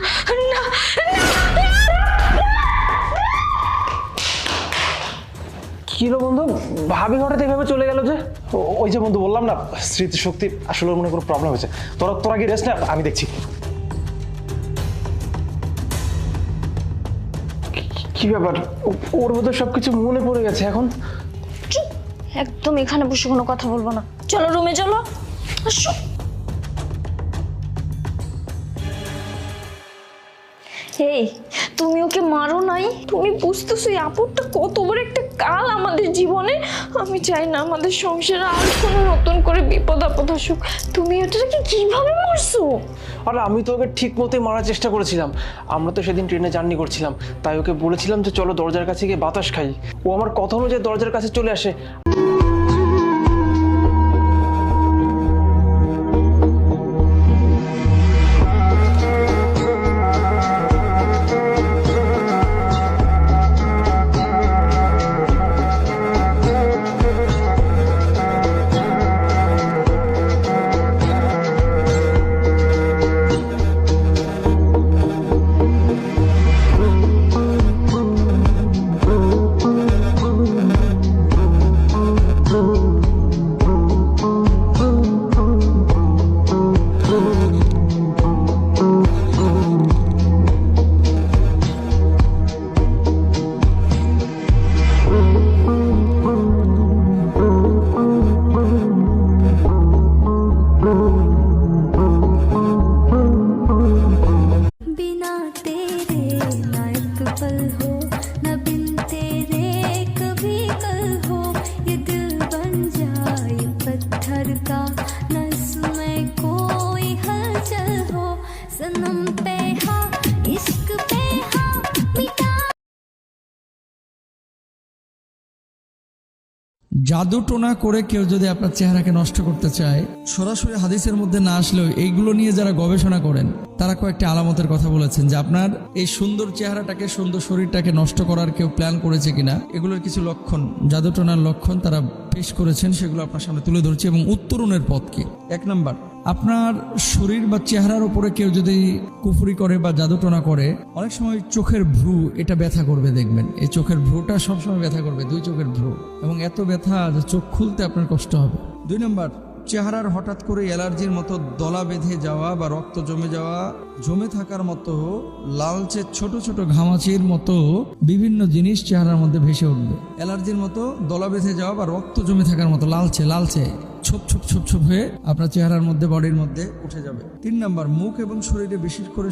না, কি রে বন্ধু, ভাবি হঠাৎ এভাবে চলে গেল যে? ওই যে বন্ধু বললাম না, স্মৃতিশক্তি আসলে ওর মনে কোনো প্রবলেম হয়েছে। তোরা কি রেস্ট না, আমি দেখছি। কি ব্যাপার, ওর মধ্যে সবকিছু মনে পড়ে গেছে এখন? চুপ, একদম এখানে বসে কোনো কথা বলবো না। চলো রুমে চলো, আসো। এই, তুমি ওকে মারো নাই? তুমি বুঝতেছো এই আপুরটা কত বড় একটা কাল আমাদের জীবনে। আমি চাই না আমাদের সংসারে আর কোনো নতুন করে বিপদ আপদ আসুক। তুমি ওটাকে কিভাবে মারছো? আর আমি তো ওকে ঠিক মতোই মারার চেষ্টা করেছিলাম। আমরা তো সেদিন ট্রেনে জার্নি করছিলাম, তাই ওকে বলেছিলাম যে চলো দরজার কাছে গিয়ে বাতাস খাই। ও আমার কথা অনুযায়ী দরজার কাছে চলে আসে। बिना तेरे ना एक पल हो, न बिन तेरे कभी कल हो। ये दिल बन जाए पत्थर का, न इसमें कोई हलचल हो। सनम पे हाँ, इश्क पे हाँ, मिटा। জাদু টোনা করে কেউ যদি আপনার চেহারাকে নষ্ট করতে চায়, সরাসরি হাদিসের মধ্যে না আসলেও এইগুলো নিয়ে যারা গবেষণা করেন তারা কয়েকটি আলামতের কথা বলেছেন যে আপনার এই সুন্দর চেহারাটাকে, সুন্দর শরীরটাকে নষ্ট করার কেউ প্ল্যান করেছে কিনা, এগুলোর কিছু লক্ষণ, জাদু টোনার লক্ষণ তারা পেশ করেছেন, সেগুলো আপনার সামনে তুলে ধরছি এবং উত্তরণের পথ কি। 1 নাম্বার, আপনার শরীর বা চেহারার উপরে কেউ যদি কুফরি করে বা জাদুটোনা করে, অনেক সময় চোখের ভ্রু এটা ব্যথা করবে। দেখবেন এই চোখের ভ্রুটা সবসময় ব্যথা করবে, 2 চোখের ভ্রু, এবং এত ব্যথা যে চোখ খুলতে আপনার কষ্ট হবে। 2 নম্বর, চেহারার হঠাৎ করে অ্যালার্জির মতো দলা বেঁধে যাওয়া বা রক্ত জমে যাওয়া, জমে থাকার মতো লালচে ছোট ছোট ঘামাচির মতো বিভিন্ন জিনিস চেহারার মধ্যে ভেসে উঠবে। অ্যালার্জির মতো দলা বেঁধে যাওয়া বা রক্ত জমে থাকার মতো লালচে লালচে ছোপ ছোপ ছোপ ছোপ হয়ে আপনার চেহারার মধ্যে, বডির মধ্যে উঠে যাবে। 3 নম্বর, মুখ এবং শরীরে বিশেষ করে